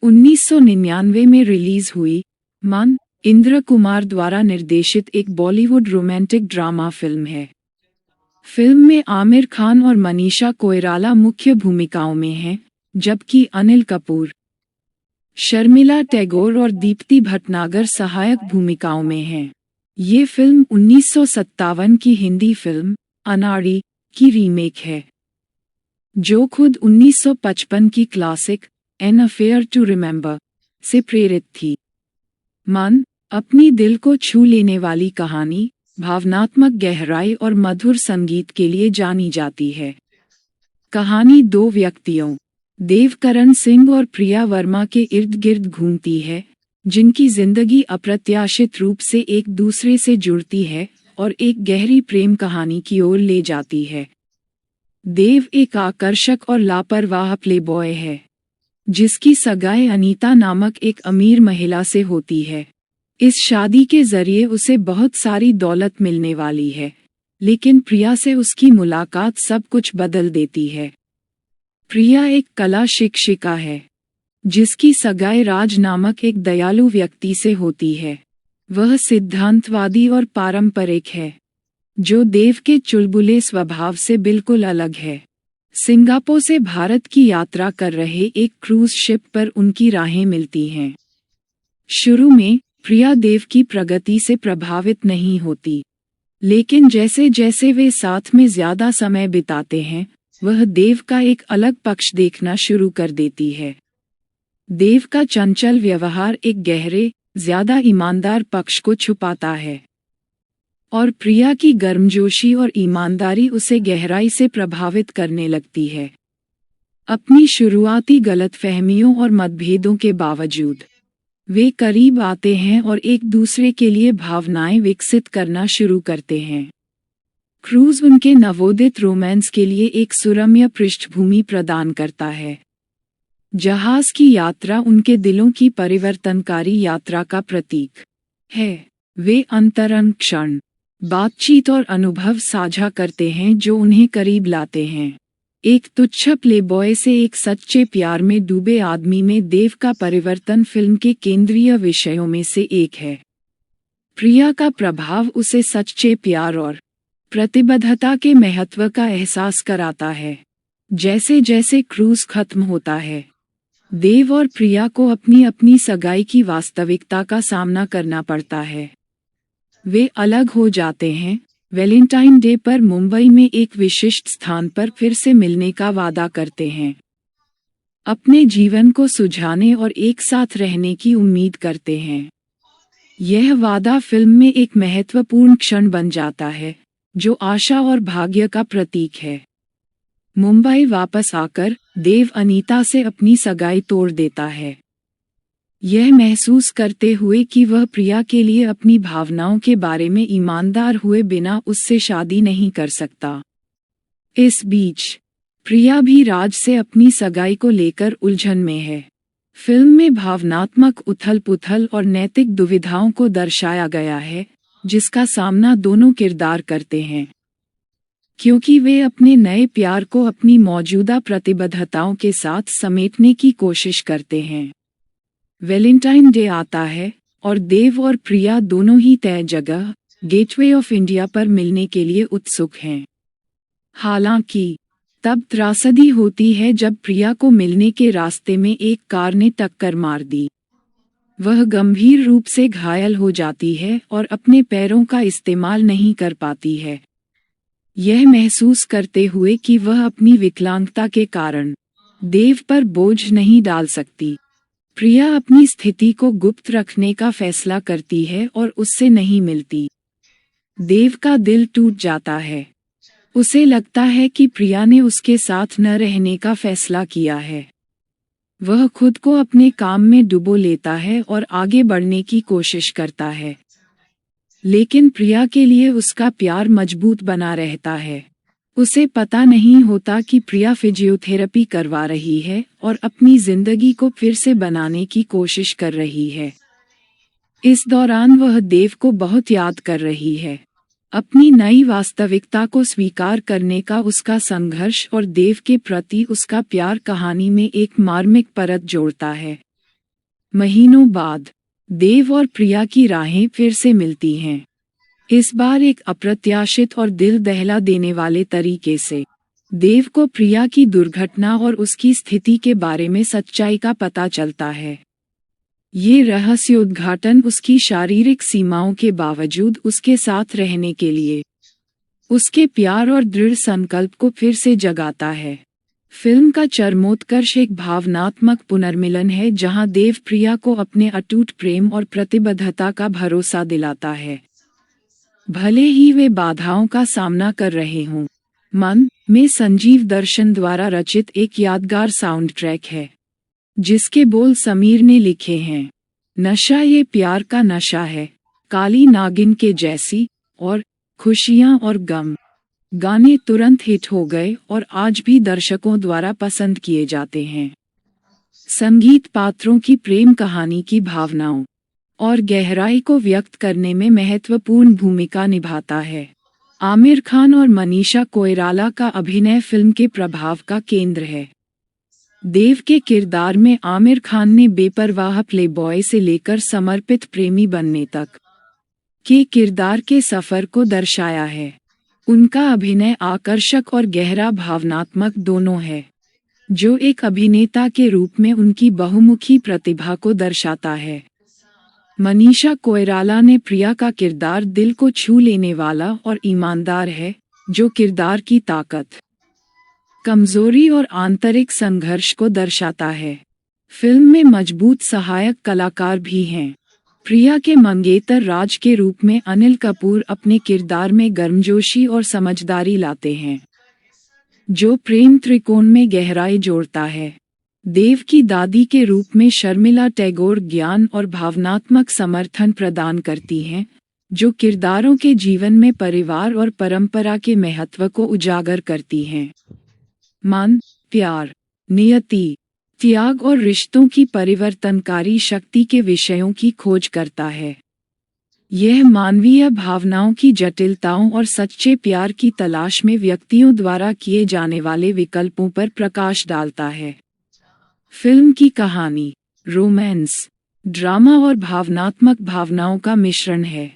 1999 में रिलीज हुई मान इंद्र कुमार द्वारा निर्देशित एक बॉलीवुड रोमांटिक ड्रामा फिल्म है। फिल्म में आमिर खान और मनीषा कोइराला मुख्य भूमिकाओं में हैं, जबकि अनिल कपूर, शर्मिला टैगोर और दीप्ति भटनागर सहायक भूमिकाओं में हैं। ये फिल्म 1957 की हिंदी फिल्म अनाड़ी की रीमेक है, जो खुद 1955 की classic an affair to remember से प्रेरित थी। मान अपनी दिल को छू लेने वाली कहानी, भावनात्मक गहराई और मधुर संगीत के लिए जानी जाती है। कहानी दो व्यक्तियों देवकरण सिंह और प्रिया वर्मा के इर्द गिर्द घूमती है, जिनकी जिंदगी अप्रत्याशित रूप से एक दूसरे से जुड़ती है और एक गहरी प्रेम कहानी की ओर ले जाती है। देव एक आकर्षक और लापरवाह प्लेबॉय है, जिसकी सगाई अनीता नामक एक अमीर महिला से होती है। इस शादी के जरिए उसे बहुत सारी दौलत मिलने वाली है, लेकिन प्रिया से उसकी मुलाकात सब कुछ बदल देती है। प्रिया एक कला शिक्षिका है, जिसकी सगाई राज नामक एक दयालु व्यक्ति से होती है। वह सिद्धांतवादी और पारंपरिक है, जो देव के चुलबुले स्वभाव से बिल्कुल अलग है। सिंगापुर से भारत की यात्रा कर रहे एक क्रूज शिप पर उनकी राहें मिलती हैं। शुरू में प्रिया देव की प्रगति से प्रभावित नहीं होती, लेकिन जैसे जैसे वे साथ में ज्यादा समय बिताते हैं, वह देव का एक अलग पक्ष देखना शुरू कर देती है। देव का चंचल व्यवहार एक गहरे, ज्यादा ईमानदार पक्ष को छुपाता है, और प्रिया की गर्मजोशी और ईमानदारी उसे गहराई से प्रभावित करने लगती है। अपनी शुरुआती गलतफहमियों और मतभेदों के बावजूद वे करीब आते हैं और एक दूसरे के लिए भावनाएं विकसित करना शुरू करते हैं। क्रूज उनके नवोदित रोमांस के लिए एक सुरम्य पृष्ठभूमि प्रदान करता है। जहाज की यात्रा उनके दिलों की परिवर्तनकारी यात्रा का प्रतीक है। वे अंतरंग क्षण, बातचीत और अनुभव साझा करते हैं जो उन्हें करीब लाते हैं। एक तुच्छ प्लेबॉय से एक सच्चे प्यार में डूबे आदमी में देव का परिवर्तन फिल्म के केंद्रीय विषयों में से एक है। प्रिया का प्रभाव उसे सच्चे प्यार और प्रतिबद्धता के महत्व का एहसास कराता है। जैसे जैसे क्रूज खत्म होता है, देव और प्रिया को अपनी अपनी सगाई की वास्तविकता का सामना करना पड़ता है। वे अलग हो जाते हैं, वैलेंटाइन डे पर मुंबई में एक विशिष्ट स्थान पर फिर से मिलने का वादा करते हैं। अपने जीवन को सुलझाने और एक साथ रहने की उम्मीद करते हैं। यह वादा फिल्म में एक महत्वपूर्ण क्षण बन जाता है, जो आशा और भाग्य का प्रतीक है। मुंबई वापस आकर देव अनीता से अपनी सगाई तोड़ देता है, यह महसूस करते हुए कि वह प्रिया के लिए अपनी भावनाओं के बारे में ईमानदार हुए बिना उससे शादी नहीं कर सकता। इस बीच प्रिया भी राज से अपनी सगाई को लेकर उलझन में है। फिल्म में भावनात्मक उथल-पुथल और नैतिक दुविधाओं को दर्शाया गया है, जिसका सामना दोनों किरदार करते हैं, क्योंकि वे अपने नए प्यार को अपनी मौजूदा प्रतिबद्धताओं के साथ समेटने की कोशिश करते हैं। वैलेंटाइन डे आता है और देव और प्रिया दोनों ही तय जगह गेटवे ऑफ इंडिया पर मिलने के लिए उत्सुक हैं। हालांकि तब त्रासदी होती है जब प्रिया को मिलने के रास्ते में एक कार ने टक्कर मार दी। वह गंभीर रूप से घायल हो जाती है और अपने पैरों का इस्तेमाल नहीं कर पाती है, यह महसूस करते हुए कि वह अपनी विकलांगता के कारण देव पर बोझ नहीं डाल सकती। प्रिया अपनी स्थिति को गुप्त रखने का फैसला करती है और उससे नहीं मिलती। देव का दिल टूट जाता है। उसे लगता है कि प्रिया ने उसके साथ न रहने का फैसला किया है। वह खुद को अपने काम में डुबो लेता है और आगे बढ़ने की कोशिश करता है, लेकिन प्रिया के लिए उसका प्यार मजबूत बना रहता है। उसे पता नहीं होता कि प्रिया फिजियोथेरेपी करवा रही है और अपनी जिंदगी को फिर से बनाने की कोशिश कर रही है। इस दौरान वह देव को बहुत याद कर रही है। अपनी नई वास्तविकता को स्वीकार करने का उसका संघर्ष और देव के प्रति उसका प्यार कहानी में एक मार्मिक परत जोड़ता है। महीनों बाद देव और प्रिया की राहें फिर से मिलती हैं। इस बार एक अप्रत्याशित और दिल दहला देने वाले तरीके से। देव को प्रिया की दुर्घटना और उसकी स्थिति के बारे में सच्चाई का पता चलता है। ये रहस्योद्घाटन उसकी शारीरिक सीमाओं के बावजूद उसके साथ रहने के लिए उसके प्यार और दृढ़ संकल्प को फिर से जगाता है। फिल्म का चरमोत्कर्ष एक भावनात्मक पुनर्मिलन है जहां देव प्रिया को अपने अटूट प्रेम और प्रतिबद्धता का भरोसा दिलाता है, भले ही वे बाधाओं का सामना कर रहे हों। मन में संजीव दर्शन द्वारा रचित एक यादगार साउंड ट्रैक है, जिसके बोल समीर ने लिखे हैं। नशा ये प्यार का नशा है, काली नागिन के जैसी, और खुशियां और गम। गाने तुरंत हिट हो गए और आज भी दर्शकों द्वारा पसंद किए जाते हैं। संगीत पात्रों की प्रेम कहानी की भावनाओं और गहराई को व्यक्त करने में महत्वपूर्ण भूमिका निभाता है। आमिर खान और मनीषा कोइराला का अभिनय फिल्म के प्रभाव का केंद्र है। देव के किरदार में आमिर खान ने बेपरवाह प्लेबॉय से लेकर समर्पित प्रेमी बनने तक के किरदार के सफर को दर्शाया है। उनका अभिनय आकर्षक और गहरा भावनात्मक दोनों है, जो एक अभिनेता के रूप में उनकी बहुमुखी प्रतिभा को दर्शाता है। मनीषा कोइराला ने प्रिया का किरदार दिल को छू लेने वाला और ईमानदार है, जो किरदार की ताकत, कमजोरी और आंतरिक संघर्ष को दर्शाता है। फिल्म में मजबूत सहायक कलाकार भी हैं। प्रिया के मंगेतर राज के रूप में अनिल कपूर अपने किरदार में गर्मजोशी और समझदारी लाते हैं, जो प्रेम त्रिकोण में गहराई जोड़ता है। देव की दादी के रूप में शर्मिला टैगोर ज्ञान और भावनात्मक समर्थन प्रदान करती हैं, जो किरदारों के जीवन में परिवार और परंपरा के महत्व को उजागर करती हैं। मन, प्यार, नियति, त्याग और रिश्तों की परिवर्तनकारी शक्ति के विषयों की खोज करता है। यह मानवीय भावनाओं की जटिलताओं और सच्चे प्यार की तलाश में व्यक्तियों द्वारा किए जाने वाले विकल्पों पर प्रकाश डालता है। फिल्म की कहानी रोमांस, ड्रामा और भावनात्मक भावनाओं का मिश्रण है।